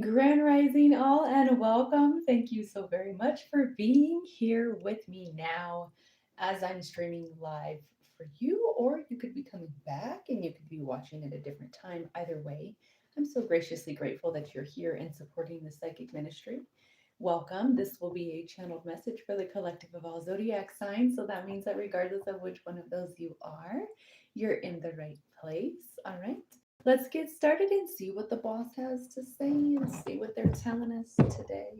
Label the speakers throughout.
Speaker 1: Grand Rising all and welcome. Thank you so very much for being here with me now as I'm streaming live for you, or you could be coming back and you could be watching at a different time. Either way, I'm so graciously grateful that you're here and supporting the psychic ministry. Welcome. This will be a channeled message for the collective of all zodiac signs. So that means that regardless of which one of those you are, you're in the right place. All right. Let's get started and see what the boss has to say and see what they're telling us today.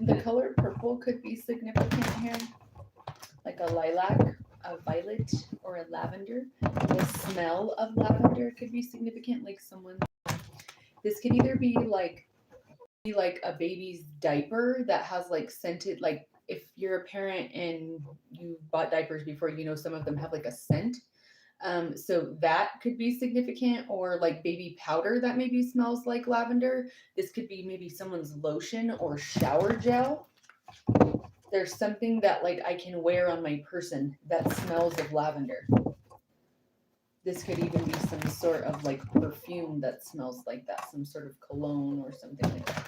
Speaker 1: The color purple could be significant here, like a lilac, a violet, or a lavender. The smell of lavender could be significant, like someone. This could either be like a baby's diaper that has like scented, like if you're a parent and you bought diapers before, some of them have like a scent. So that could be significant, or like baby powder that maybe smells like lavender. This could be maybe someone's lotion or shower gel. There's something that like I can wear on my person that smells of lavender. This could even be some sort of like perfume that smells like that, some sort of cologne or something like that.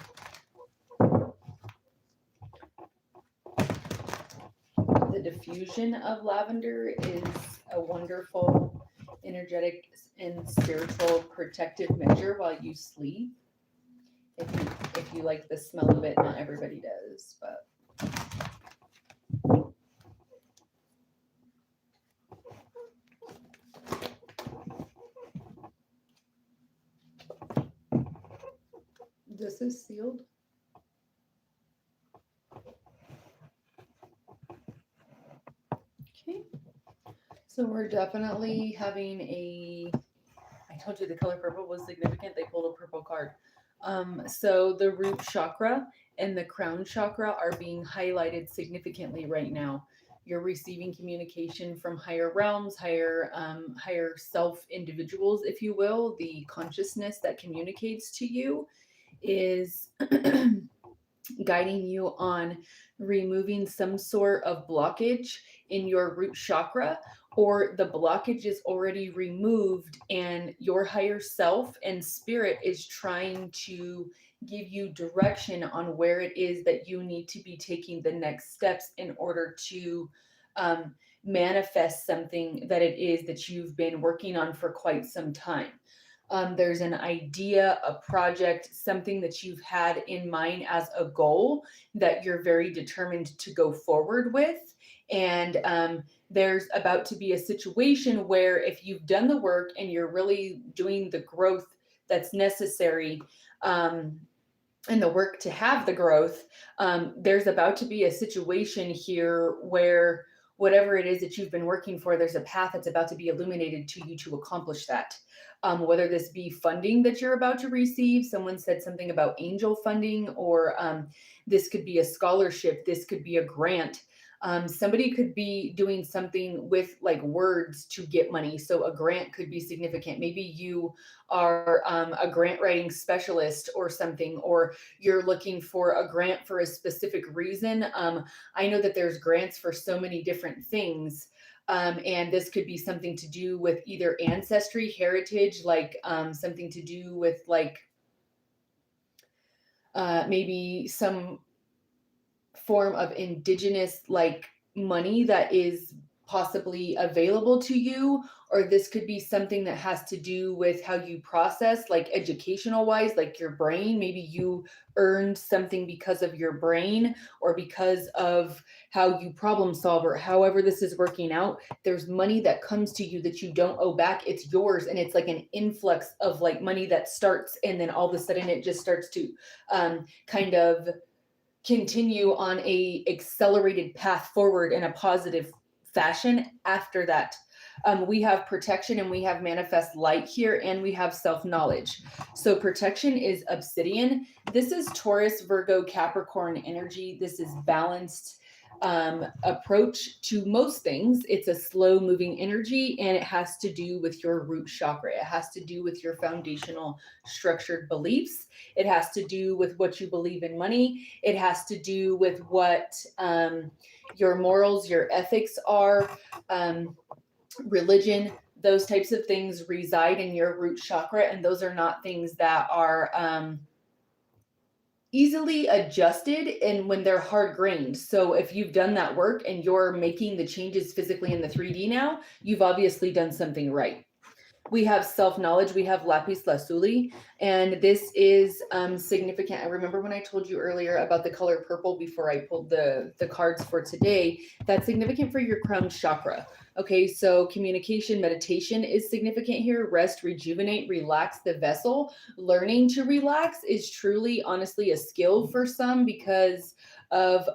Speaker 1: The diffusion of lavender is a wonderful energetic and spiritual protective measure while you sleep. If you like the smell of it, not everybody does, but this is sealed. Okay. So we're definitely having I told you the color purple was significant. They pulled a purple card. So the root chakra and the crown chakra are being highlighted significantly right now. You're receiving communication from higher realms, higher self individuals, if you will. The consciousness that communicates to you is guiding you on removing some sort of blockage in your root chakra, or the blockage is already removed and your higher self and spirit is trying to give you direction on where it is that you need to be taking the next steps in order to manifest something that it is that you've been working on for quite some time. There's an idea, a project, something that you've had in mind as a goal that you're very determined to go forward with. And there's about to be a situation where if you've done the work and you're really doing the growth that's necessary, and the work to have the growth, there's about to be a situation here where whatever it is that you've been working for, there's a path that's about to be illuminated to you to accomplish that. Whether this be funding that you're about to receive, someone said something about angel funding, or this could be a scholarship, this could be a grant. Somebody could be doing something with like words to get money. So a grant could be significant. Maybe you are a grant writing specialist or something, or you're looking for a grant for a specific reason. I know that there's grants for so many different things. And this could be something to do with either ancestry, heritage, like something to do with like maybe some form of indigenous like money that is possibly available to you, or this could be something that has to do with how you process, like educational wise, like your brain. Maybe you earned something because of your brain or because of how you problem solve, or however this is working out. There's money that comes to you that you don't owe back. It's yours, and it's like an influx of like money that starts, and then all of a sudden it just starts to kind of continue on a accelerated path forward in a positive fashion after that. We have protection and we have manifest light here, and we have self-knowledge. So protection is obsidian. This is Taurus, Virgo, Capricorn energy. This is balanced approach to most things. It's a slow moving energy, and it has to do with your root chakra. It has to do with your foundational structured beliefs. It has to do with what you believe in money. It has to do with what your morals, your ethics are, religion, those types of things reside in your root chakra, and those are not things that are easily adjusted and when they're hard grained. So if you've done that work and you're making the changes physically in the 3D now, you've obviously done something right. We have self-knowledge, we have lapis lazuli, and this is significant. I remember when I told you earlier about the color purple before I pulled the cards for today. That's significant for your crown chakra. Okay, so communication, meditation is significant here. Rest, rejuvenate, relax the vessel. Learning to relax is truly, honestly, a skill for some because of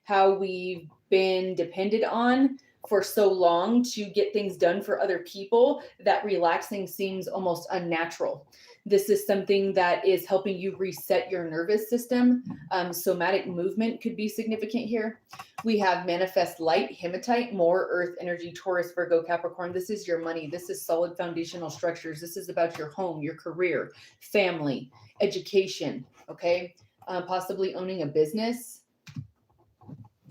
Speaker 1: how we've been dependent on for so long to get things done for other people that relaxing seems almost unnatural. This is something that is helping you reset your nervous system. Somatic movement could be significant here. We have manifest light, hematite, more earth energy, Taurus, Virgo, Capricorn. This is your money. This is solid foundational structures. This is about your home, your career, family, education, okay? Possibly owning a business.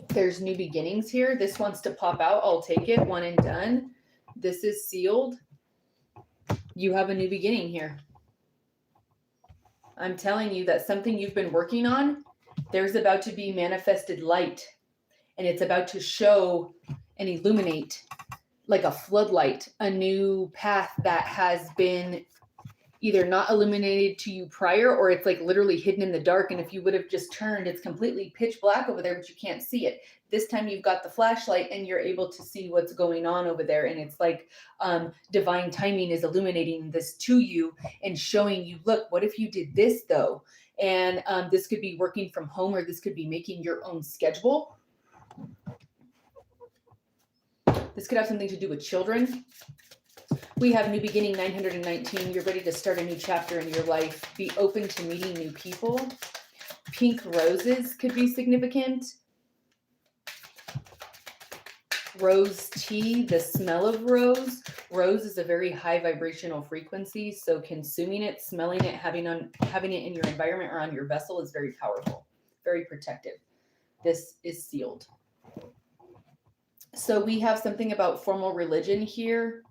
Speaker 1: There's new beginnings here. This wants to pop out. I'll take it. One and done. This is sealed. You have a new beginning here. I'm telling you that something you've been working on, there's about to be manifested light, and it's about to show and illuminate like a floodlight, a new path that has been either not illuminated to you prior, or it's like literally hidden in the dark. And if you would have just turned, it's completely pitch black over there, but you can't see it. This time you've got the flashlight and you're able to see what's going on over there. And it's like divine timing is illuminating this to you and showing you, look, what if you did this though? And this could be working from home, or this could be making your own schedule. This could have something to do with children. We have new beginning 919. You're ready to start a new chapter in your life. Be open to meeting new people. Pink roses could be significant. Rose tea, the smell of rose. Rose is a very high vibrational frequency, so consuming it, smelling it, having it in your environment or on your vessel is very powerful, very protective. This is sealed. So we have something about formal religion here.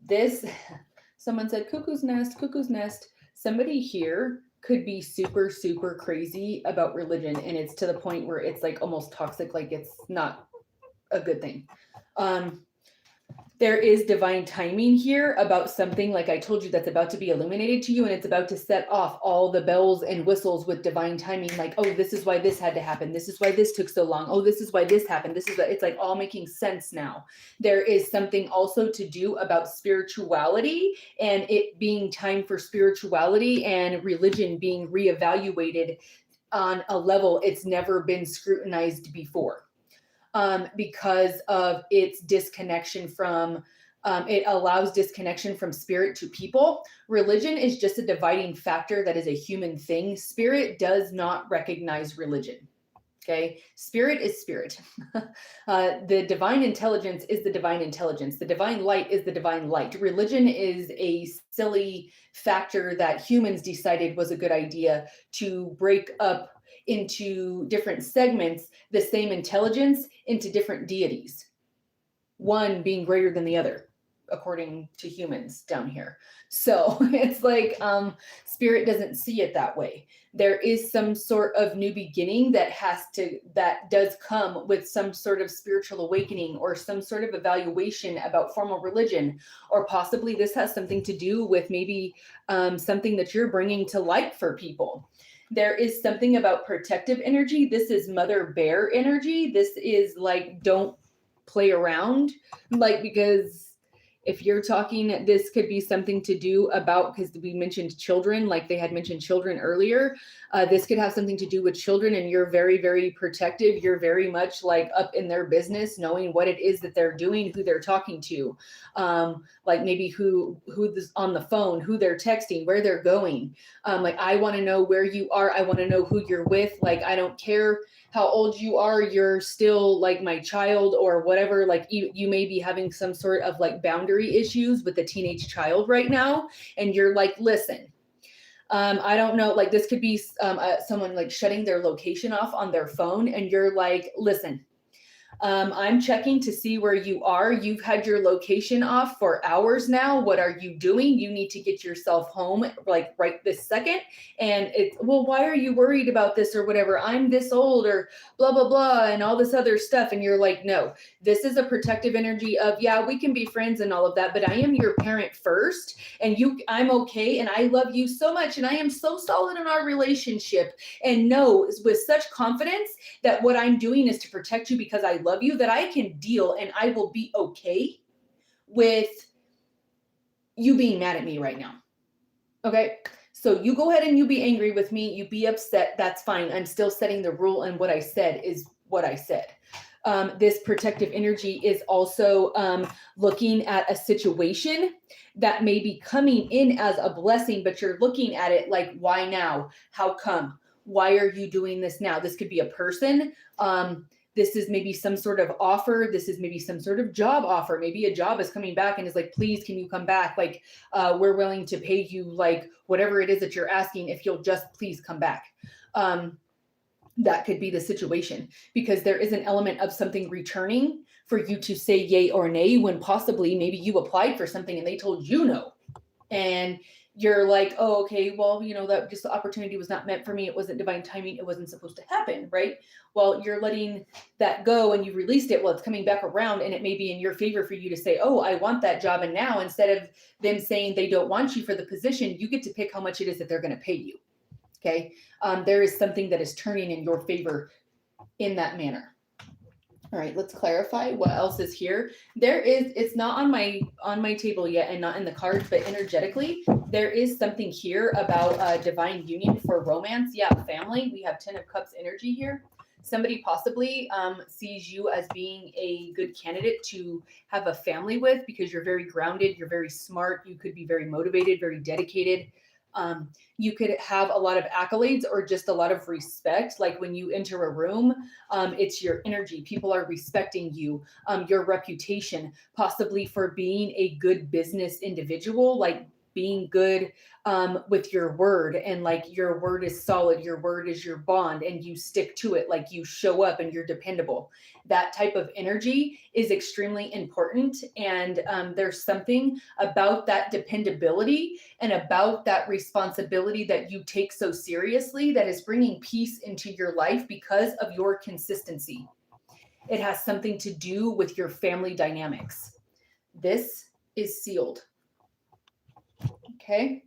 Speaker 1: This, someone said, cuckoo's nest, cuckoo's nest. Somebody here could be super, super crazy about religion. And it's to the point where it's like almost toxic, like it's not a good thing. There is divine timing here about something, like I told you, that's about to be illuminated to you, and it's about to set off all the bells and whistles with divine timing. Like, oh, this is why this had to happen. This is why this took so long. Oh, this is why this happened. This is it's like all making sense now. There is something also to do about spirituality and it being time for spirituality and religion being reevaluated on a level it's never been scrutinized before. Because of its disconnection from, it allows disconnection from spirit to people. Religion is just a dividing factor that is a human thing. Spirit does not recognize religion. Okay, spirit is spirit. The divine intelligence is the divine intelligence. The divine light is the divine light. Religion is a silly factor that humans decided was a good idea to break up into different segments, the same intelligence into different deities, one being greater than the other, according to humans down here. So it's like spirit doesn't see it that way. There is some sort of new beginning that does come with some sort of spiritual awakening or some sort of evaluation about formal religion, or possibly this has something to do with maybe something that you're bringing to light for people. There is something about protective energy. This is mother bear energy. This is like, don't play around, like, because if you're talking, this could be something to do about, because we mentioned children, like they had mentioned children earlier. This could have something to do with children, and you're very, very protective. You're very much like up in their business, knowing what it is that they're doing, who they're talking to, like maybe who's on the phone, who they're texting, where they're going. Like, I want to know where you are. I want to know who you're with. Like, I don't care how old you are, you're still like my child or whatever. Like you may be having some sort of like boundary issues with a teenage child right now. And you're like, listen, I don't know, like this could be someone like shutting their location off on their phone. And you're like, listen, I'm checking to see where you are. You've had your location off for hours now. What are you doing? You need to get yourself home like right this second. And it's, well, why are you worried about this or whatever? I'm this old or blah, blah, blah, and all this other stuff. And you're like, no, this is a protective energy of, yeah, we can be friends and all of that, but I am your parent first. And I'm okay. And I love you so much. And I am so solid in our relationship. And know with such confidence that what I'm doing is to protect you because I love you, that I can deal and I will be okay with you being mad at me right now. Okay. So you go ahead and you be angry with me. You be upset. That's fine. I'm still setting the rule. And what I said is what I said. This protective energy is also looking at a situation that may be coming in as a blessing, but you're looking at it like, why now? How come? Why are you doing this now? This could be a person. This is maybe some sort of offer. This is maybe some sort of job offer. Maybe a job is coming back and is like, please, can you come back? Like, we're willing to pay you like whatever it is that you're asking if you'll just please come back. That could be the situation because there is an element of something returning for you to say yay or nay when possibly maybe you applied for something and they told you no. And you're like, oh, okay, well, that just the opportunity was not meant for me. It wasn't divine timing. It wasn't supposed to happen, right? Well, you're letting that go and you released it. Well, it's coming back around and it may be in your favor for you to say, oh, I want that job. And now instead of them saying they don't want you for the position, you get to pick how much it is that they're going to pay you. Okay. There is something that is turning in your favor in that manner. All right, let's clarify what else is here. It's not on my table yet and not in the cards, but energetically, there is something here about divine union for romance. Yeah, family. We have 10 of Cups energy here. Somebody possibly sees you as being a good candidate to have a family with because you're very grounded, you're very smart, you could be very motivated, very dedicated. You could have a lot of accolades or just a lot of respect. Like when you enter a room, it's your energy. People are respecting you, your reputation, possibly for being a good business individual, like being good with your word, and like your word is solid, your word is your bond, and you stick to it, like you show up and you're dependable. That type of energy is extremely important. And there's something about that dependability and about that responsibility that you take so seriously that is bringing peace into your life because of your consistency. It has something to do with your family dynamics. This is sealed. Okay.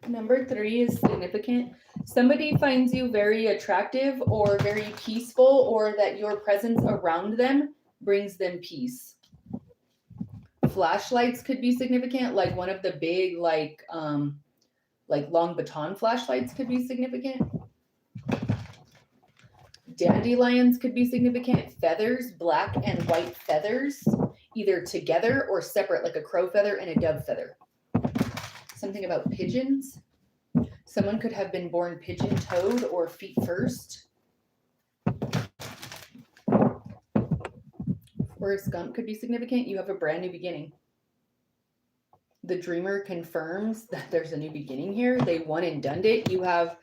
Speaker 1: Number 3 is significant. Somebody finds you very attractive or very peaceful, or that your presence around them brings them peace. Flashlights could be significant, like one of the big, like long baton flashlights could be significant. Dandelions could be significant. Feathers, black and white feathers, either together or separate, like a crow feather and a dove feather. Something about pigeons. Someone could have been born pigeon-toed or feet first. Forrest Gump could be significant. You have a brand new beginning. The dreamer confirms that there's a new beginning here. They won and done it. You have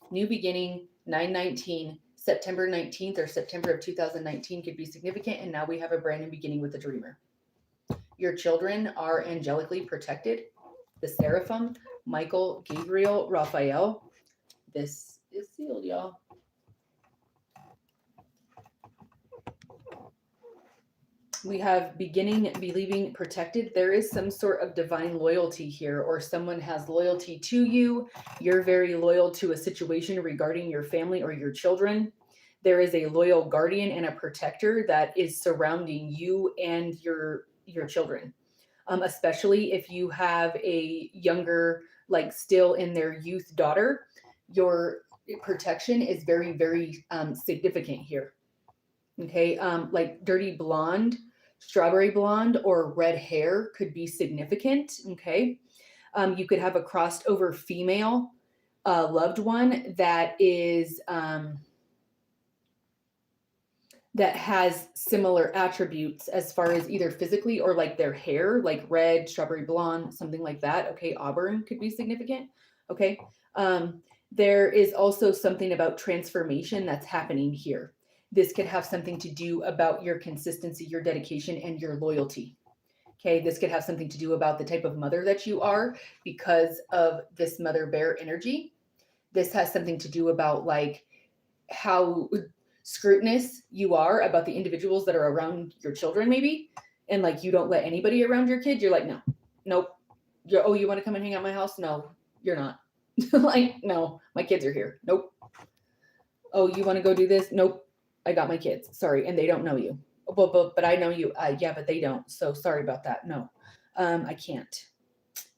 Speaker 1: new beginning, 9/19, September 19th or September of 2019 could be significant. And now we have a brand new beginning with the dreamer. Your children are angelically protected. The seraphim, Michael, Gabriel, Raphael. This is sealed, y'all. We have beginning, believing, protected. There is some sort of divine loyalty here, or someone has loyalty to you. You're very loyal to a situation regarding your family or your children. There is a loyal guardian and a protector that is surrounding you and your children. Especially if you have a younger, like still in their youth daughter, your protection is very, very significant here. Okay, like dirty blonde, strawberry blonde, or red hair could be significant. Okay, you could have a crossed over female loved one that is that has similar attributes as far as either physically or like their hair, like red, strawberry blonde, something like that. Okay, auburn could be significant. Okay. There is also something about transformation that's happening here. This could have something to do about your consistency, your dedication, and your loyalty. Okay, this could have something to do about the type of mother that you are because of this mother bear energy. This has something to do about like how scrutinous you are about the individuals that are around your children, maybe, and like you don't let anybody around your kid. You're like, no, nope. Oh, you want to come and hang out at my house? No, you're not. Like, no, my kids are here. Nope. Oh, you want to go do this? Nope. I got my kids. Sorry, and they don't know you. But I know you. Yeah, but they don't. So sorry about that. No, I can't.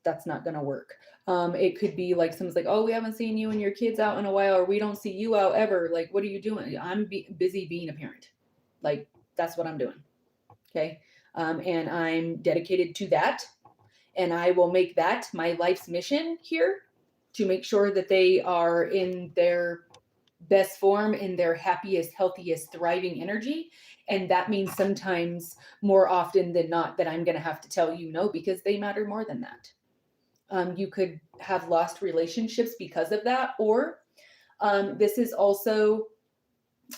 Speaker 1: That's not gonna work. It could be like someone's like, oh, we haven't seen you and your kids out in a while, or we don't see you out ever. Like, what are you doing? I'm busy being a parent. Like, that's what I'm doing. Okay. And I'm dedicated to that. And I will make that my life's mission here to make sure that they are in their best form, in their happiest, healthiest, thriving energy. And that means sometimes more often than not that I'm going to have to tell you no, because they matter more than that. You could have lost relationships because of that, or this is also,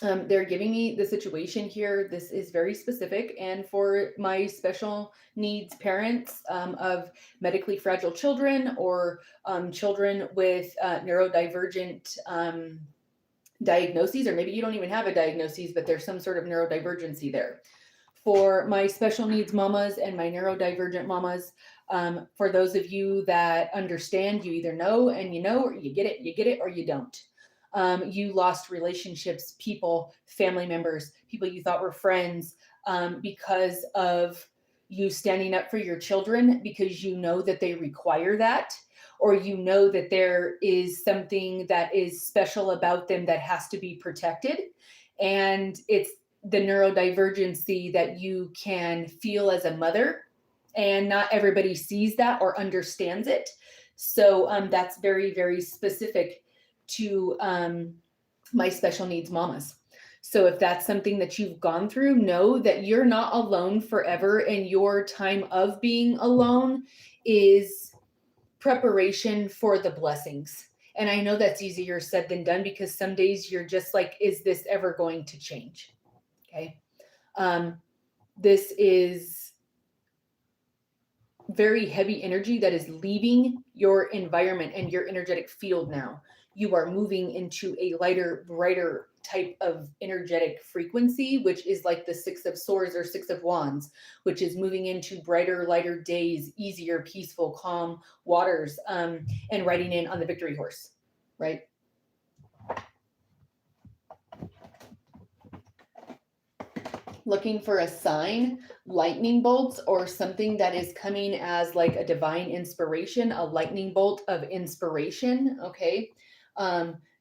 Speaker 1: they're giving me the situation here. This is very specific. And for my special needs parents of medically fragile children or children with neurodivergent diagnoses, or maybe you don't even have a diagnosis, but there's some sort of neurodivergency there. For my special needs mamas and my neurodivergent mamas, for those of you that understand, you either know and you know, or you get it, or you don't. You lost relationships, people, family members, people you thought were friends, because of you standing up for your children, because you know that they require that, or you know that there is something that is special about them that has to be protected. And it's the neurodivergency that you can feel as a mother, and not everybody sees that or understands it. So that's very, very specific to my special needs mamas. So if that's something that you've gone through, know that you're not alone forever, and your time of being alone is preparation for the blessings. And I know that's easier said than done, because some days you're just like, is this ever going to change? Okay. This is very heavy energy that is leaving your environment and your energetic field now. You are moving into a lighter, brighter type of energetic frequency, which is like the Six of Swords or Six of Wands, which is moving into brighter, lighter days, easier, peaceful, calm waters, and riding in on the victory horse, right? Looking for a sign, lightning bolts, or something that is coming as like a divine inspiration, a lightning bolt of inspiration. Okay.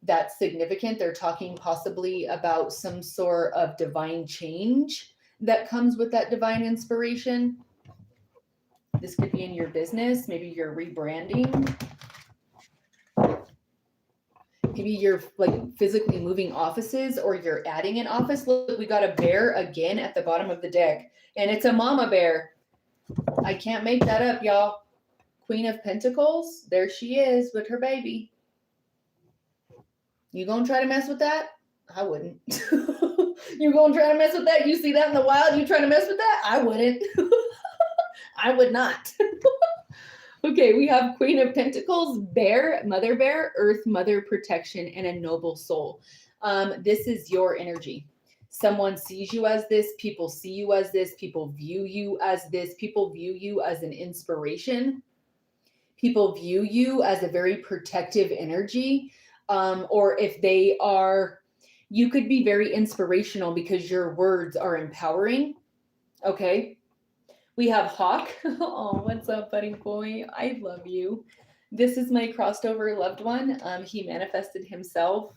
Speaker 1: That's significant. They're talking possibly about some sort of divine change that comes with that divine inspiration. This could be in your business. Maybe you're rebranding. Maybe you're like physically moving offices, or you're adding an office. Look, we got a bear again at the bottom of the deck, and it's a mama bear. I can't make that up, y'all. Queen of Pentacles. There she is with her baby. You gonna try to mess with that? I wouldn't. You gonna try to mess with that? You see that in the wild? You trying to mess with that? I wouldn't. I would not. Okay, we have Queen of Pentacles, bear, mother bear, earth, mother, protection, and a noble soul. This is your energy. Someone sees you as this. People see you as this. People view you as this. People view you as an inspiration. People view you as a very protective energy. Or if they are, you could be very inspirational because your words are empowering. Okay. We have Hawk. Oh, what's up, buddy boy? I love you. This is my crossed over loved one. He manifested himself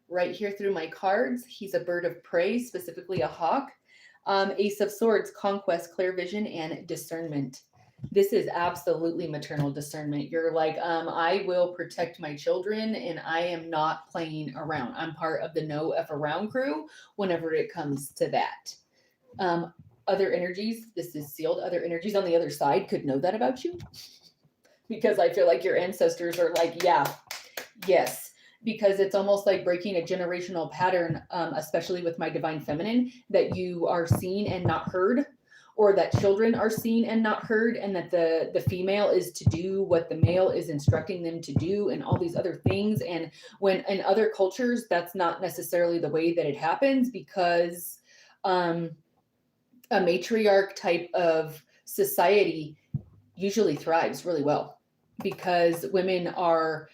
Speaker 1: right here through my cards. He's a bird of prey, specifically a hawk. Ace of Swords, conquest, clear vision, and discernment. This is absolutely maternal discernment. You're like, I will protect my children and I am not playing around. I'm part of the no F around crew whenever it comes to that. Other energies, this is sealed. Other energies on the other side could know that about you because I feel like your ancestors are like, yeah, yes, because it's almost like breaking a generational pattern, especially with my divine feminine, that you are seen and not heard, or that children are seen and not heard, and that the female is to do what the male is instructing them to do, and all these other things. And when in other cultures, that's not necessarily the way that it happens, because a matriarch type of society usually thrives really well, because women are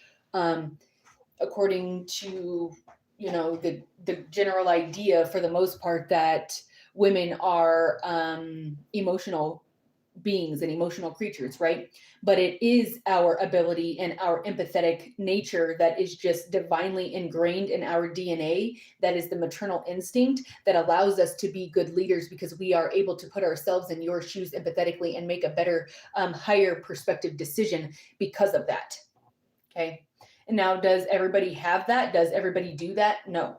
Speaker 1: according to the general idea for the most part that women are emotional beings and emotional creatures, right? But it is our ability and our empathetic nature that is just divinely ingrained in our DNA, that is the maternal instinct that allows us to be good leaders, because we are able to put ourselves in your shoes empathetically and make a better higher perspective decision because of that. Okay. And now, does everybody have that? Does everybody do that? No.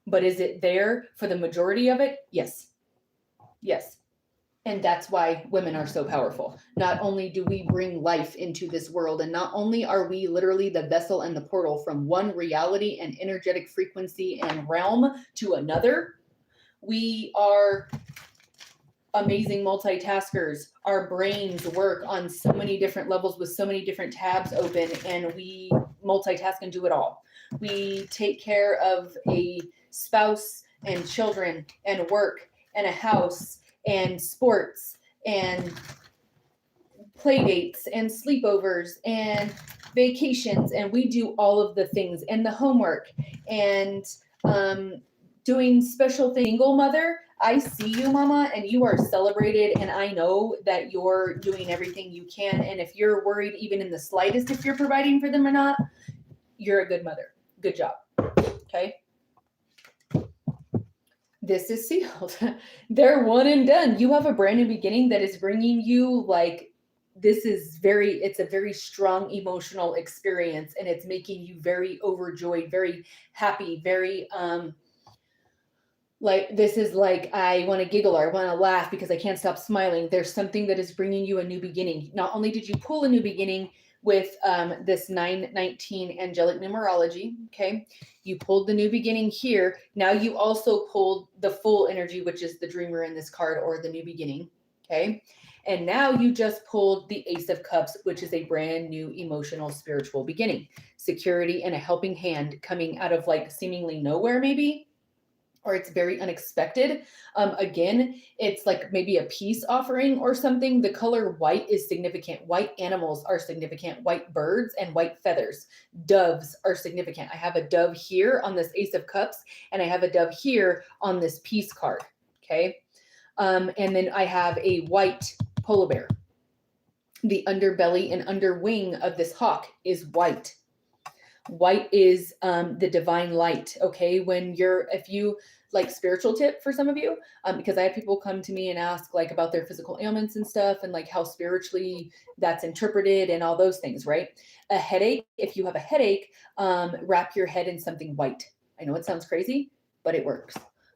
Speaker 1: But is it there for the majority of it? Yes. Yes. And that's why women are so powerful. Not only do we bring life into this world, and not only are we literally the vessel and the portal from one reality and energetic frequency and realm to another, we are amazing multitaskers. Our brains work on so many different levels with so many different tabs open, and we multitask and do it all. We take care of a spouse and children and work and a house and sports and play dates and sleepovers and vacations, and we do all of the things and the homework and doing special things. Single mother, I see you, mama, and you are celebrated, and I know that you're doing everything you can. And if you're worried even in the slightest if you're providing for them or not, you're a good mother. Good job. Okay. This is sealed. They're one and done. You have a brand new beginning that is bringing you like, it's a very strong emotional experience, and it's making you very overjoyed, very happy, very like, this is like, I want to giggle or I want to laugh because I can't stop smiling. There's something that is bringing you a new beginning. Not only did you pull a new beginning with this 919 angelic numerology, okay, you pulled the new beginning here. Now you also pulled the full energy, which is the dreamer in this card, or the new beginning, okay? And now you just pulled the Ace of Cups, which is a brand new emotional spiritual beginning. Security and a helping hand coming out of like seemingly nowhere, maybe, or it's very unexpected. Again, it's like maybe a peace offering or something. The color white is significant. White animals are significant. White birds and white feathers. Doves are significant. I have a dove here on this Ace of Cups, and I have a dove here on this peace card. Okay. And then I have a white polar bear. The underbelly and under wing of this hawk is white. White is the divine light. Okay. If you like, spiritual tip for some of you, because I have people come to me and ask like about their physical ailments and stuff, and like how spiritually that's interpreted and all those things, right? A headache. If you have a headache, wrap your head in something white. I know it sounds crazy, but it works.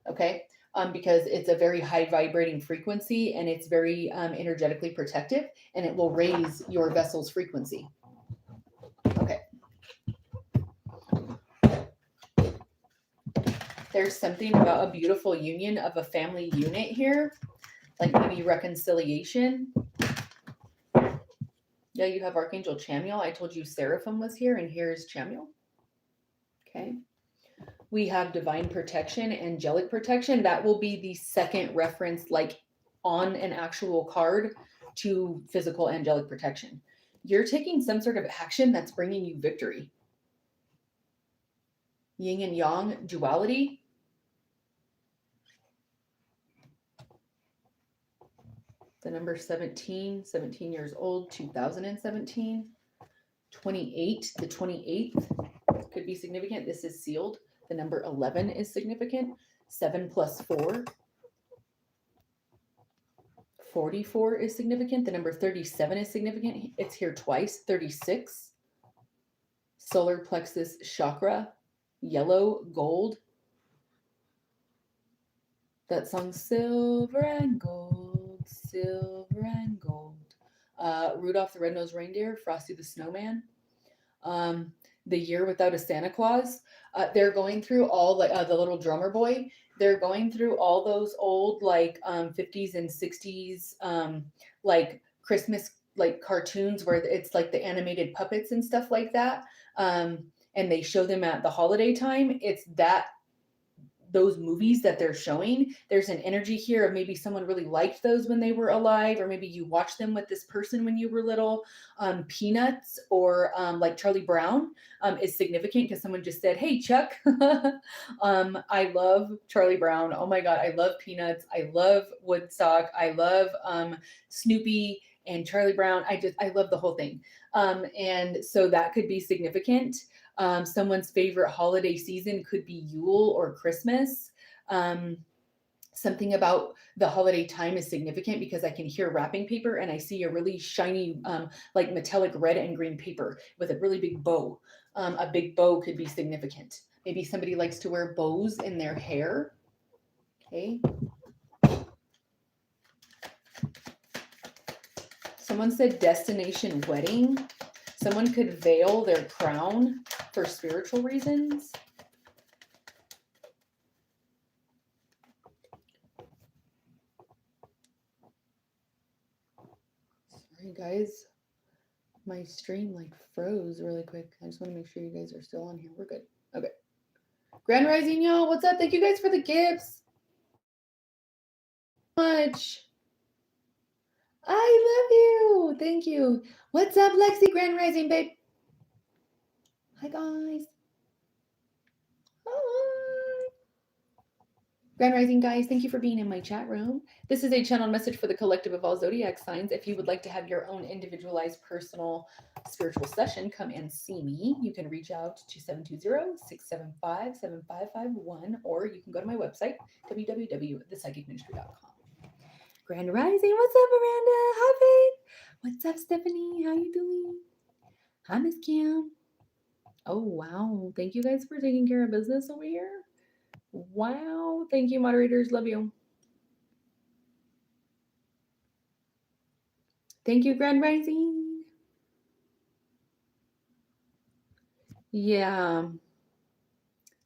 Speaker 1: Okay. Because it's a very high vibrating frequency, and it's very energetically protective, and it will raise your vessel's frequency. Okay. There's something about a beautiful union of a family unit here, like maybe reconciliation. Yeah, you have Archangel Chamuel. I told you Seraphim was here, and here's Chamuel. Okay. We have divine protection, angelic protection. That will be the second reference, like on an actual card, to physical angelic protection. You're taking some sort of action that's bringing you victory. Yin and yang duality. The number 17 years old, 2017. 28, the 28th could be significant. This is sealed. The number 11 is significant. 7 plus 4. 44 is significant. The number 37 is significant. It's here twice. 36, solar plexus chakra, yellow, gold. That song, Silver and Gold, Silver and Gold. Rudolph the Red-Nosed Reindeer, Frosty the Snowman. The Year Without a Santa Claus. They're going through all like the little drummer boy. They're going through all those old like 50s and 60s like Christmas like cartoons where it's like the animated puppets and stuff like that. And they show them at the holiday time. It's those movies that they're showing. There's an energy here of maybe someone really liked those when they were alive, or maybe you watched them with this person when you were little. Peanuts or like Charlie Brown is significant because someone just said, hey, Chuck. I love Charlie Brown. Oh my God, I love Peanuts. I love Woodstock. I love Snoopy and Charlie Brown. I love the whole thing. And so that could be significant. Someone's favorite holiday season could be Yule or Christmas. Something about the holiday time is significant because I can hear wrapping paper and I see a really shiny, like metallic red and green paper with a really big bow. A big bow could be significant. Maybe somebody likes to wear bows in their hair. Okay. Someone said destination wedding. Someone could veil their crown for spiritual reasons. Sorry, guys. My stream like froze really quick. I just want to make sure you guys are still on here. We're good. Okay. Grand Rising, y'all. What's up? Thank you guys for the gifts. Much. I love you. Thank you. What's up, Lexi? Grand Rising, babe. Hi, guys. Hi. Grand Rising, guys. Thank you for being in my chat room. This is a channeled message for the collective of all zodiac signs. If you would like to have your own individualized personal spiritual session, come and see me. You can reach out to 720-675-7551, or you can go to my website, www.ThePsychicMinistry.com. Grand Rising. What's up, Miranda? Hi, babe. What's up, Stephanie? How you doing? Hi, Miss Kim. Oh, wow. Thank you guys for taking care of business over here. Wow. Thank you, moderators. Love you. Thank you, Grand Rising. Yeah.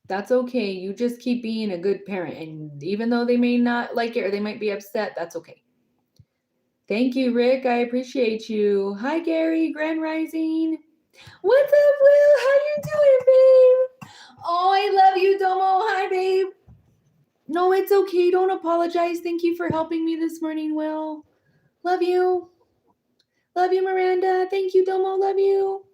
Speaker 1: That's okay. You just keep being a good parent. And even though they may not like it or they might be upset, that's okay. Thank you, Rick. I appreciate you. Hi, Gary. Grand Rising. What's up, Will? How you doing, babe? Oh, I love you, Domo. Hi, babe. No, it's okay. Don't apologize. Thank you for helping me this morning, Will. Love you. Love you, Miranda. Thank you, Domo. Love you.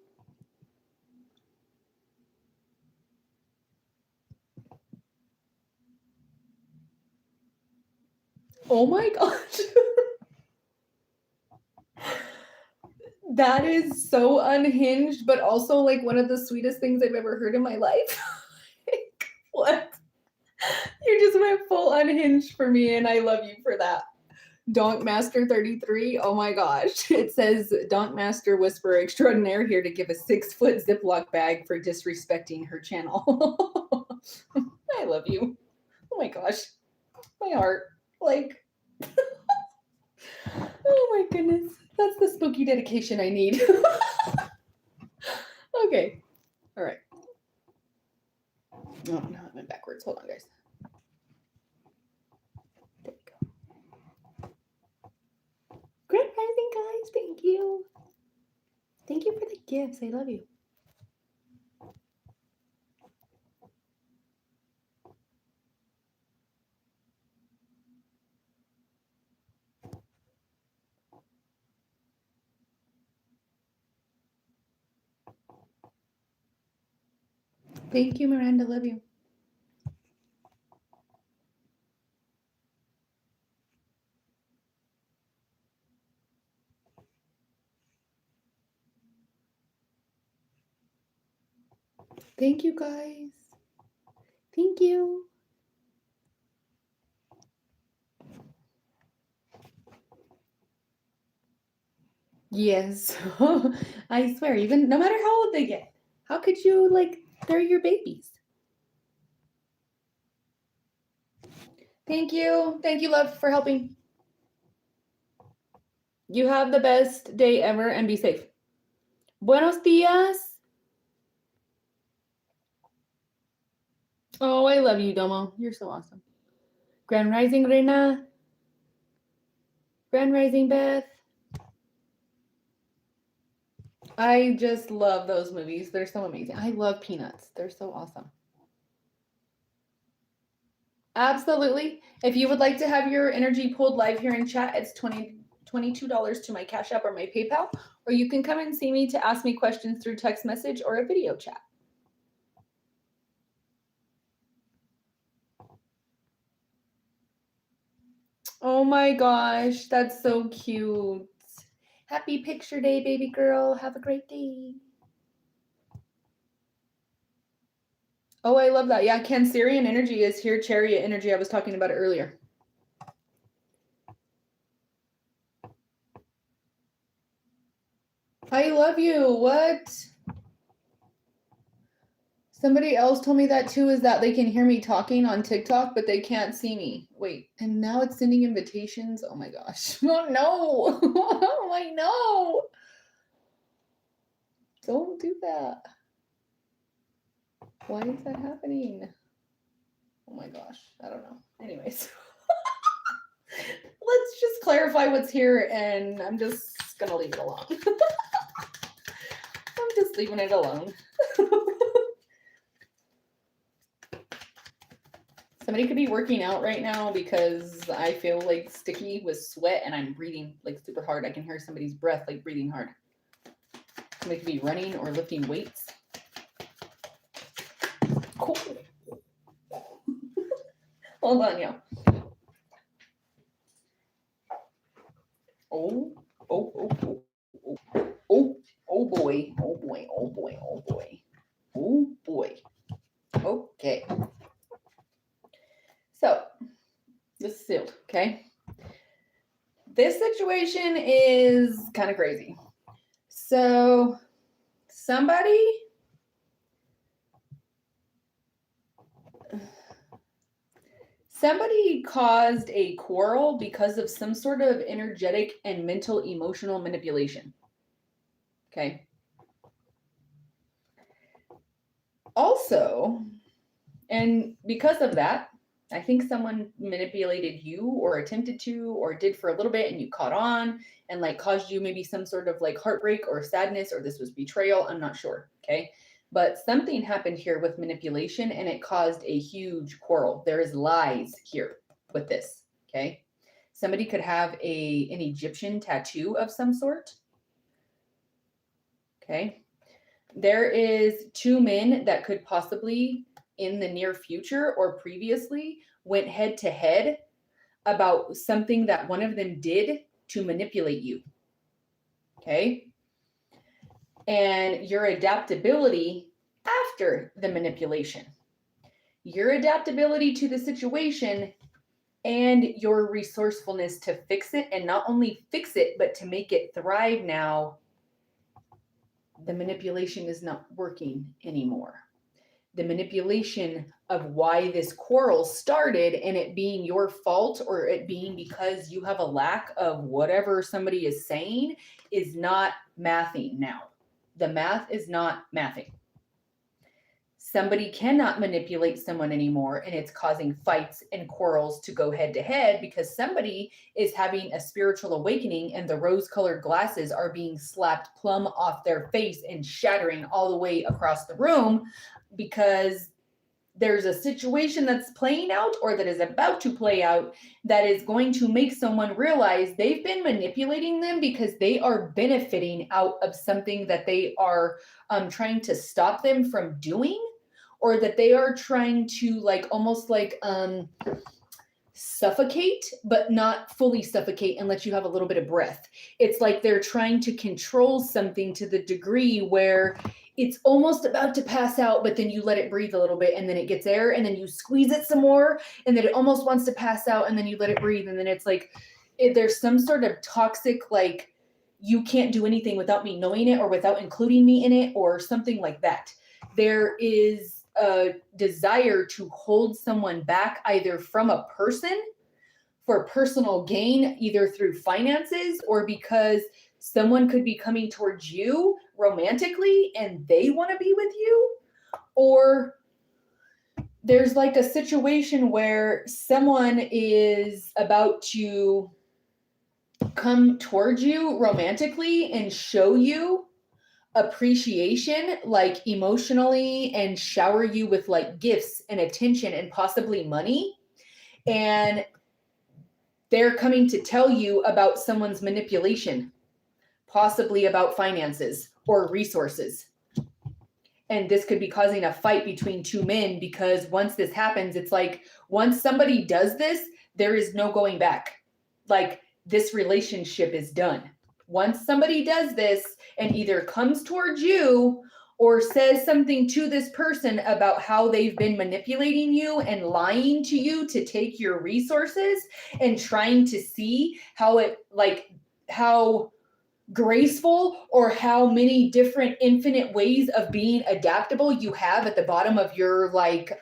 Speaker 1: Oh my gosh. That is so unhinged, but also like one of the sweetest things I've ever heard in my life. What? You just went full unhinged for me, and I love you for that. Donk Master 33. Oh my gosh. It says Donk Master Whisperer Extraordinaire here to give a 6-foot Ziploc bag for disrespecting her channel. I love you. Oh my gosh. My heart. Like, oh my goodness. That's the spooky dedication I need. Okay. All right. Oh, no, I went backwards. Hold on, guys. There we go. Grand Rising, guys. Thank you. Thank you for the gifts. I love you. Thank you, Miranda. Love you. Thank you, guys. Thank you. Yes. I swear, even no matter how old they get, how could you like they're your babies? Thank you. Thank you, love, for helping. You have the best day ever and be safe. Buenos dias. Oh, I love you, Domo. You're so awesome. Grand Rising, Reina. Grand Rising, Beth. I just love those movies. They're so amazing. I love Peanuts. They're so awesome. Absolutely. If you would like to have your energy pulled live here in chat, it's $22 to my Cash App or my PayPal, or you can come and see me to ask me questions through text message or a video chat. Oh my gosh, that's so cute. Happy picture day, baby girl. Have a great day. Oh, I love that. Yeah, Cancerian energy is here. Chariot energy. I was talking about it earlier. I love you. What? Somebody else told me that too, is that they can hear me talking on TikTok, but they can't see me. Wait, and now it's sending invitations? Oh my gosh. Oh no. Oh, I know. Don't do that. Why is that happening? Oh my gosh. I don't know. Anyways. Let's just clarify what's here, and I'm just gonna leave it alone. I'm just leaving it alone. Somebody could be working out right now because I feel like sticky with sweat and I'm breathing like super hard. I can hear somebody's breath like breathing hard. Somebody could be running or lifting weights. Cool. Hold on, y'all. Oh boy. Oh boy. Oh boy. Oh boy. Oh boy. Okay. So this is sealed, okay? This situation is kind of crazy. So somebody caused a quarrel because of some sort of energetic and mental emotional manipulation. Okay. Also, and because of that, I think someone manipulated you or attempted to or did for a little bit and you caught on and like caused you maybe some sort of like heartbreak or sadness, or this was betrayal. I'm not sure. Okay. But something happened here with manipulation and it caused a huge quarrel. There is lies here with this. Okay. Somebody could have an Egyptian tattoo of some sort. Okay. There is two men that could possibly in the near future or previously went head to head about something that one of them did to manipulate you. Okay. And your adaptability after the manipulation, your adaptability to the situation, and your resourcefulness to fix it, and not only fix it, but to make it thrive now. The manipulation is not working anymore. The manipulation of why this quarrel started and it being your fault or it being because you have a lack of whatever somebody is saying is not mathing now. The math is not mathing. Somebody cannot manipulate someone anymore, and it's causing fights and quarrels to go head to head because somebody is having a spiritual awakening and the rose-colored glasses are being slapped plumb off their face and shattering all the way across the room because there's a situation that's playing out or that is about to play out that is going to make someone realize they've been manipulating them because they are benefiting out of something that they are trying to stop them from doing, or that they are trying to like almost like suffocate, but not fully suffocate and let you have a little bit of breath. It's like they're trying to control something to the degree where it's almost about to pass out, but then you let it breathe a little bit and then it gets air and then you squeeze it some more and then it almost wants to pass out and then you let it breathe. And then it's like, there's some sort of toxic, like you can't do anything without me knowing it or without including me in it or something like that. There is a desire to hold someone back either from a person for personal gain, either through finances or because someone could be coming towards you romantically and they want to be with you, or there's like a situation where someone is about to come towards you romantically and show you appreciation, like emotionally, and shower you with like gifts and attention and possibly money. And they're coming to tell you about someone's manipulation, possibly about finances or resources. And this could be causing a fight between two men, because once this happens, it's like once somebody does this, there is no going back. Like this relationship is done. Once somebody does this and either comes towards you or says something to this person about how they've been manipulating you and lying to you to take your resources and trying to see how it, like, how graceful or how many different infinite ways of being adaptable you have at the bottom of your like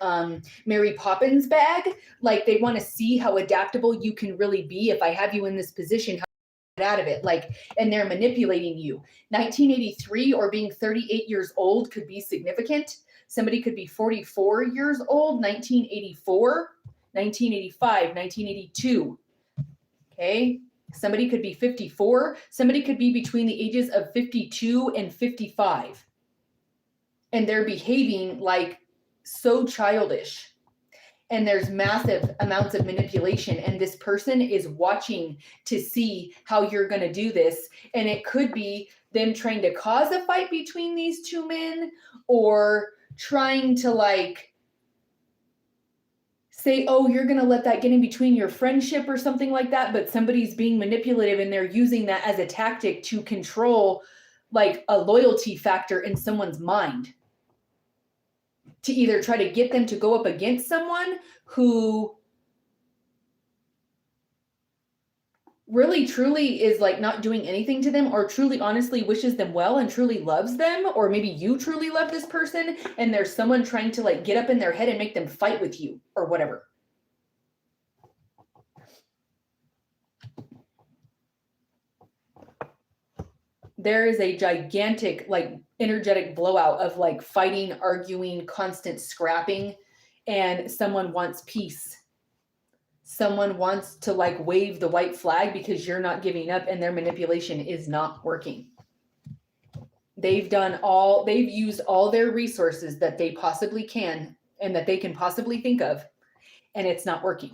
Speaker 1: Mary Poppins bag. Like they want to see how adaptable you can really be. If I have you in this position, how to get out of it, like, and they're manipulating you. 1983 or being 38 years old could be significant. Somebody could be 44 years old, 1984, 1985, 1982. Okay. Somebody could be 54. Somebody could be between the ages of 52 and 55. And they're behaving like so childish. And there's massive amounts of manipulation. And this person is watching to see how you're going to do this. And it could be them trying to cause a fight between these two men, or trying to like say, oh, you're going to let that get in between your friendship or something like that. But somebody's being manipulative and they're using that as a tactic to control like a loyalty factor in someone's mind, to either try to get them to go up against someone who really truly is like not doing anything to them, or truly honestly wishes them well and truly loves them. Or maybe you truly love this person and there's someone trying to like get up in their head and make them fight with you or whatever. There is a gigantic like energetic blowout of like fighting, arguing, constant scrapping, and someone wants peace. Someone wants to like wave the white flag because you're not giving up, and their manipulation is not working. They've used all their resources that they possibly can and that they can possibly think of, and it's not working.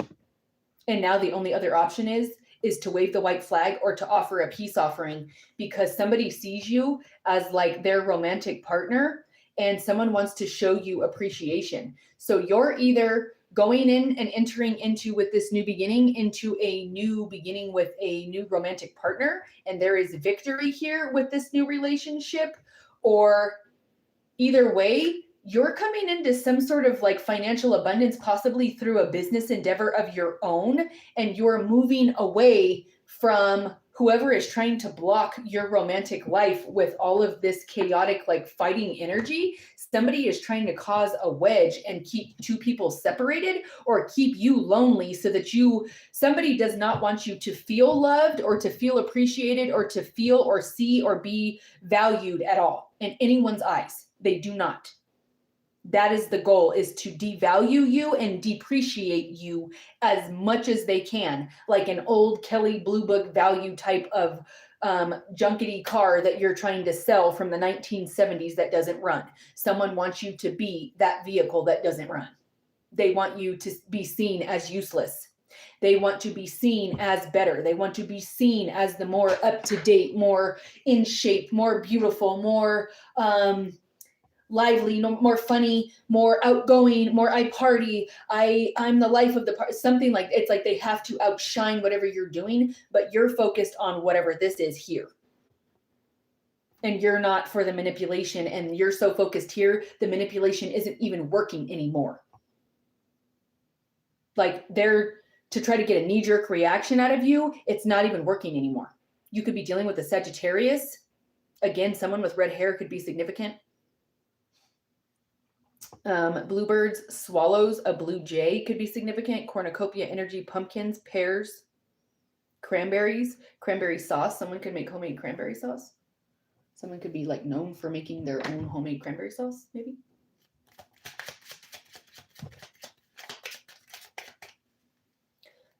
Speaker 1: And now the only other option is to wave the white flag or to offer a peace offering, because somebody sees you as like their romantic partner and someone wants to show you appreciation. So you're either going in and entering into, with this new beginning, into a new beginning with a new romantic partner, and there is victory here with this new relationship, or either way, you're coming into some sort of like financial abundance, possibly through a business endeavor of your own, and you're moving away from whoever is trying to block your romantic life with all of this chaotic, like fighting energy. Somebody is trying to cause a wedge and keep two people separated, or keep you lonely, so that somebody does not want you to feel loved or to feel appreciated or to feel or see or be valued at all in anyone's eyes. They do not. That is the goal, is to devalue you and depreciate you as much as they can, like an old Kelly Blue Book value type of junkety car that you're trying to sell from the 1970s that doesn't run. Someone wants you to be that vehicle that doesn't run. They want you to be seen as useless. They want to be seen as better. They want to be seen as the more up-to-date, more in shape, more beautiful, more lively, more funny, more outgoing, more I party, I'm the life of the party, something like, it's like they have to outshine whatever you're doing, but you're focused on whatever this is here. And you're not for the manipulation, and you're so focused here, the manipulation isn't even working anymore. Like they're to try to get a knee-jerk reaction out of you, it's not even working anymore. You could be dealing with a Sagittarius. Again, someone with red hair could be significant. Bluebirds, swallows, a blue jay could be significant. Cornucopia energy, pumpkins, pears, cranberries, cranberry sauce. Someone could make homemade cranberry sauce. Someone could be like known for making their own homemade cranberry sauce, maybe.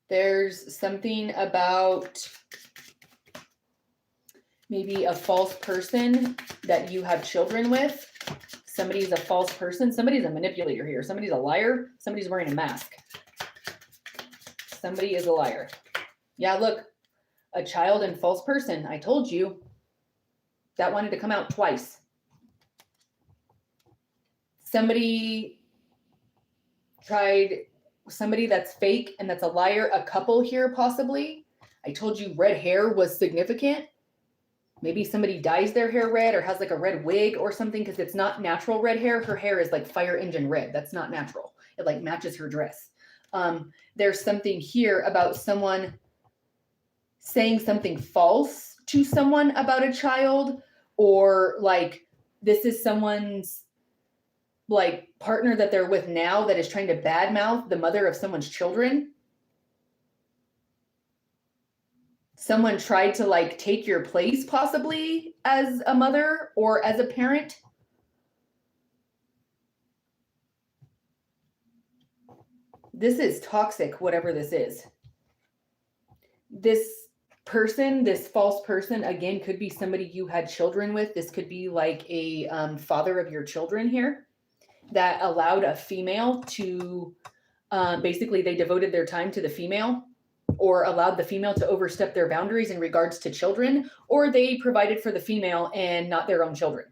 Speaker 1: There's something about maybe a false person that you have children with. Somebody's a false person. Somebody's a manipulator here. Somebody's a liar. Somebody's wearing a mask. Somebody is a liar. Yeah, look, a child and false person. I told you that wanted to come out twice. Somebody that's fake and that's a liar. A couple here, possibly. I told you red hair was significant. Maybe somebody dyes their hair red or has like a red wig or something, because it's not natural red hair. Her hair is like fire engine red. That's not natural. It like matches her dress. There's something here about someone saying something false to someone about a child, or like this is someone's like partner that they're with now that is trying to badmouth the mother of someone's children. Someone tried to like take your place possibly as a mother or as a parent. This is toxic, whatever this is. This person, this false person, again, could be somebody you had children with. This could be like a father of your children here that allowed a female to, basically they devoted their time to the female, or allowed the female to overstep their boundaries in regards to children, or they provided for the female and not their own children.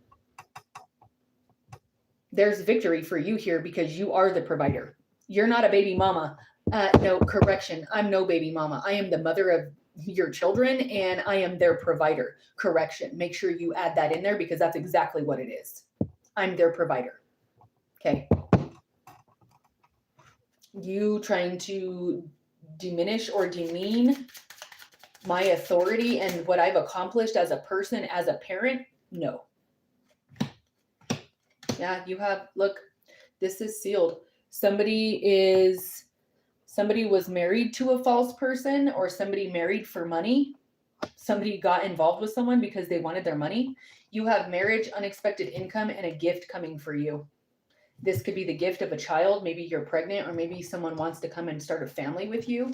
Speaker 1: There's victory for you here because you are the provider. You're not a baby mama. No, correction. I'm no baby mama. I am the mother of your children and I am their provider. Correction. Make sure you add that in there because that's exactly what it is. I'm their provider. Okay. You trying to diminish or demean my authority and what I've accomplished as a person, as a parent? No. Yeah, you have, look, this is sealed. Somebody was married to a false person, or somebody married for money. Somebody got involved with someone because they wanted their money. You have marriage, unexpected income, and a gift coming for you. This could be the gift of a child. Maybe you're pregnant, or maybe someone wants to come and start a family with you.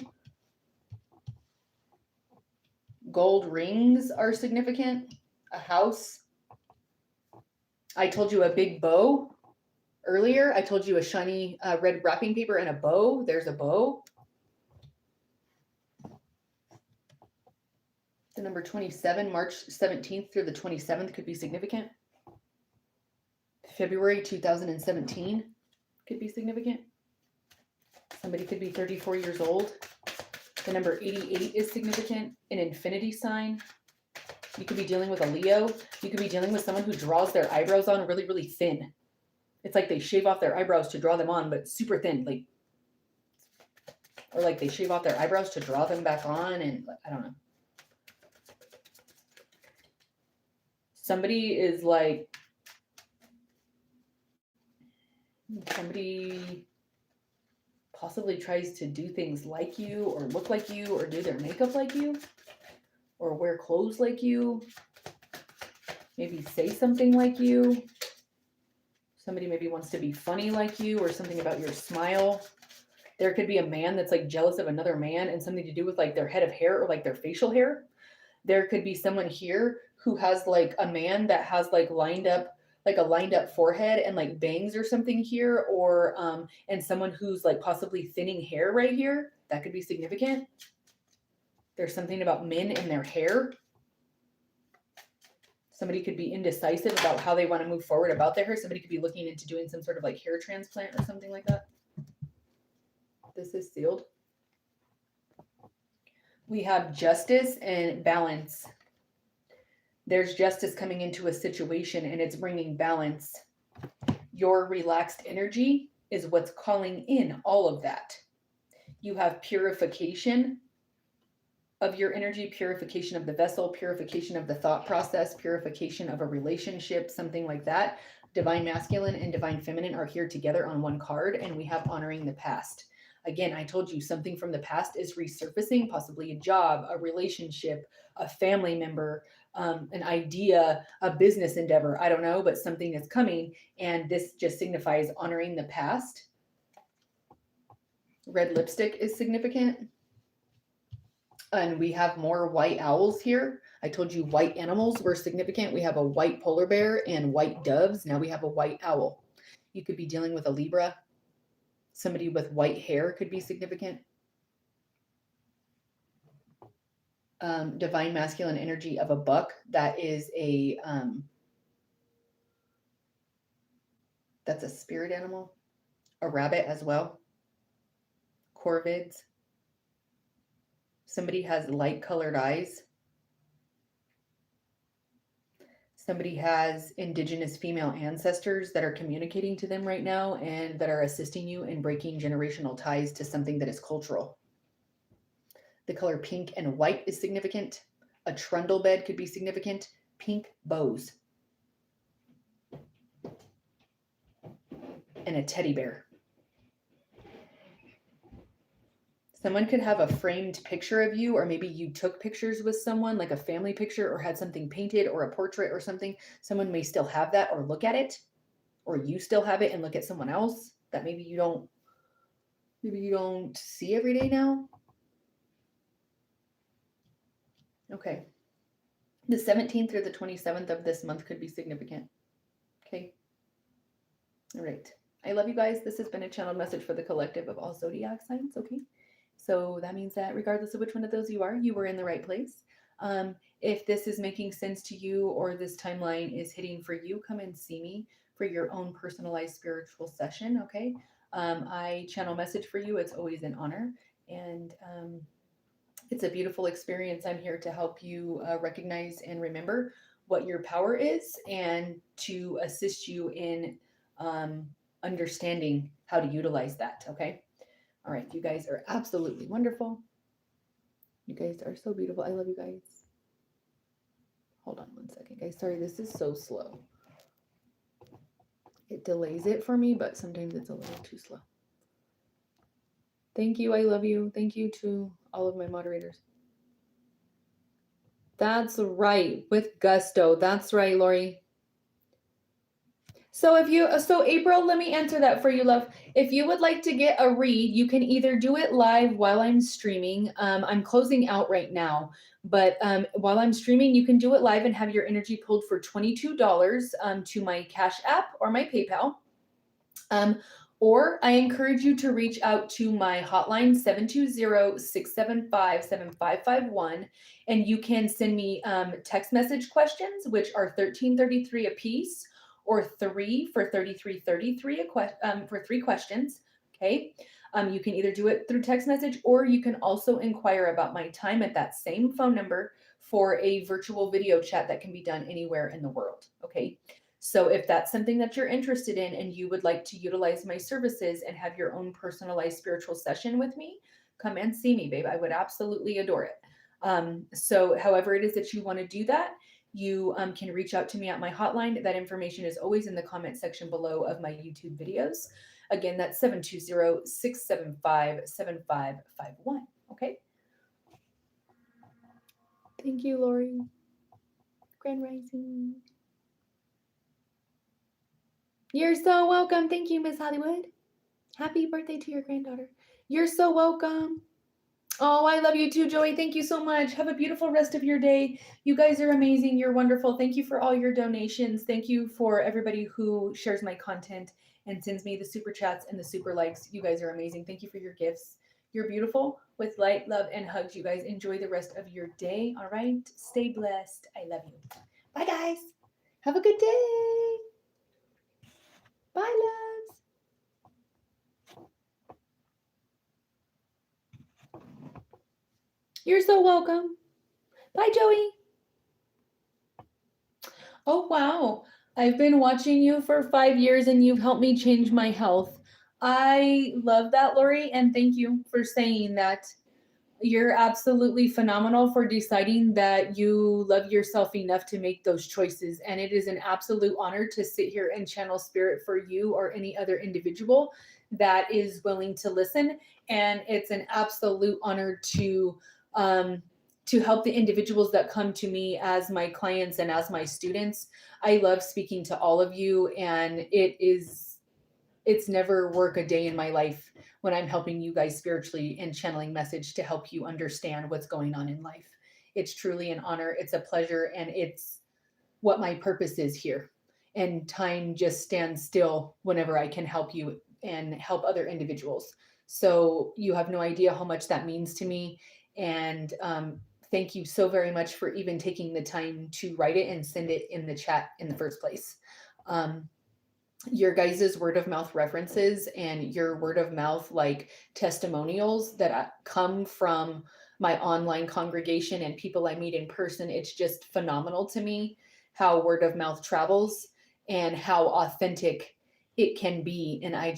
Speaker 1: Gold rings are significant. A house. I told you a big bow earlier. I told you a shiny red wrapping paper and a bow. There's a bow. The number 27, March 17th through the 27th could be significant. February 2017 could be significant. Somebody could be 34 years old. The number 88 is significant. An infinity sign. You could be dealing with a Leo. You could be dealing with someone who draws their eyebrows on really, really thin. It's like they shave off their eyebrows to draw them on, but super thin. Like, or like they shave off their eyebrows to draw them back on, and I don't know. Somebody is like, somebody possibly tries to do things like you, or look like you, or do their makeup like you, or wear clothes like you, maybe say something like you. Somebody maybe wants to be funny like you, or something about your smile. There could be a man that's like jealous of another man, and something to do with like their head of hair or like their facial hair. There could be someone here who has like a man that has like lined up forehead and like bangs or something here, or and someone who's like possibly thinning hair right here. That could be significant. There's something about men and their hair. Somebody could be indecisive about how they want to move forward about their hair. Somebody could be looking into doing some sort of like hair transplant or something like that. This is sealed. We have justice and balance. There's justice coming into a situation and it's bringing balance. Your relaxed energy is what's calling in all of that. You have purification. of your energy, purification of the vessel, purification of the thought process, purification of a relationship, something like that. Divine masculine and divine feminine are here together on one card, and we have honoring the past. Again, I told you something from the past is resurfacing, possibly a job, a relationship, a family member, an idea, a business endeavor. I don't know, but something is coming, and this just signifies honoring the past. Red lipstick is significant. And we have more white owls here. I told you white animals were significant. We have a white polar bear and white doves. Now we have a white owl. You could be dealing with a Libra. Somebody with white hair could be significant. Divine masculine energy of a buck. That is a, that's a spirit animal. A rabbit as well. Corvids. Somebody has light colored eyes. Somebody has indigenous female ancestors that are communicating to them right now and that are assisting you in breaking generational ties to something that is cultural. The color pink and white is significant. A trundle bed could be significant. Pink bows. And a teddy bear. Someone could have a framed picture of you, or maybe you took pictures with someone, like a family picture, or had something painted or a portrait or something. Someone may still have that or look at it, or you still have it and look at someone else that maybe you don't see every day now. Okay. The 17th or the 27th of this month could be significant. Okay. All right. I love you guys. This has been a channeled message for the collective of all zodiac signs. Okay. So that means that regardless of which one of those you are, you were in the right place. If this is making sense to you or this timeline is hitting for you, come and see me for your own personalized spiritual session. Okay. I channel message for you. It's always an honor. And it's a beautiful experience. I'm here to help you recognize and remember what your power is and to assist you in understanding how to utilize that. Okay. All right. You guys are absolutely wonderful. You guys are so beautiful. I love you guys. Hold on one second, guys. Sorry, this is so slow. It delays it for me, but sometimes it's a little too slow. Thank you. I love you. Thank you to all of my moderators. That's right. With gusto. That's right, Lori. So April, let me answer that for you, love. If you would like to get a read, you can either do it live while I'm streaming. I'm closing out right now, but while I'm streaming, you can do it live and have your energy pulled for $22 to my Cash App or my PayPal. Or I encourage you to reach out to my hotline, 720-675-7551, and you can send me text message questions, which are $13.33 a piece, or 3 for $33.33 for 3 questions. Okay. You can either do it through text message, or you can also inquire about my time at that same phone number for a virtual video chat that can be done anywhere in the world. Okay. So if that's something that you're interested in and you would like to utilize my services and have your own personalized spiritual session with me, come and see me, babe. I would absolutely adore it. So however it is that you want to do that, you can reach out to me at my hotline. That information is always in the comment section below of my YouTube videos. Again, that's 720-675-7551. Okay. Thank you, Lori. Grand Rising. You're so welcome. Thank you, Miss Hollywood. Happy birthday to your granddaughter. You're so welcome. Oh, I love you too, Joey. Thank you so much. Have a beautiful rest of your day. You guys are amazing. You're wonderful. Thank you for all your donations. Thank you for everybody who shares my content and sends me the super chats and the super likes. You guys are amazing. Thank you for your gifts. You're beautiful. With light, love, and hugs. You guys enjoy the rest of your day. All right. Stay blessed. I love you. Bye, guys. Have a good day. Bye, loves. You're so welcome. Bye, Joey. Oh, wow. I've been watching you for 5 years and you've helped me change my health. I love that, Lori, and thank you for saying that. You're absolutely phenomenal for deciding that you love yourself enough to make those choices. And it is an absolute honor to sit here and channel spirit for you or any other individual that is willing to listen. And it's an absolute honor um, to help the individuals that come to me as my clients and as my students. I love speaking to all of you, and it's never work a day in my life when I'm helping you guys spiritually and channeling message to help you understand what's going on in life. It's truly an honor, it's a pleasure, and it's what my purpose is here. And time just stands still whenever I can help you and help other individuals. So you have no idea how much that means to me. And thank you so very much for even taking the time to write it and send it in the chat in the first place. Um, your guys's word of mouth references and your word of mouth like testimonials that come from my online congregation and people I meet in person, it's just phenomenal to me how word of mouth travels and how authentic it can be. And I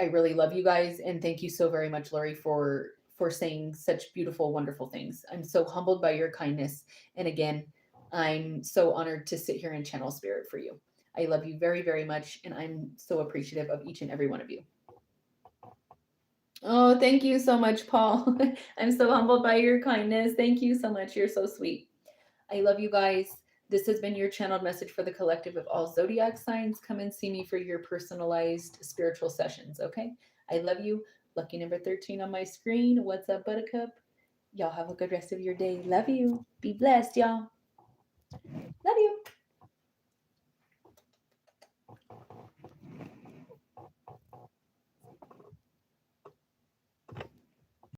Speaker 1: really love you guys, and thank you so very much, Lori, for saying such beautiful, wonderful things. I'm so humbled by your kindness, and again, I'm so honored to sit here and channel spirit for you. I love you very, very much, and I'm so appreciative of each and every one of you. Oh, thank you so much, Paul. I'm so humbled by your kindness. Thank you so much. You're so sweet. I love you guys. This has been your channeled message for the collective of all zodiac signs. Come and see me for your personalized spiritual sessions, okay? I love you. Lucky number 13 on my screen. What's up, Buttercup? Y'all have a good rest of your day. Love you. Be blessed, y'all.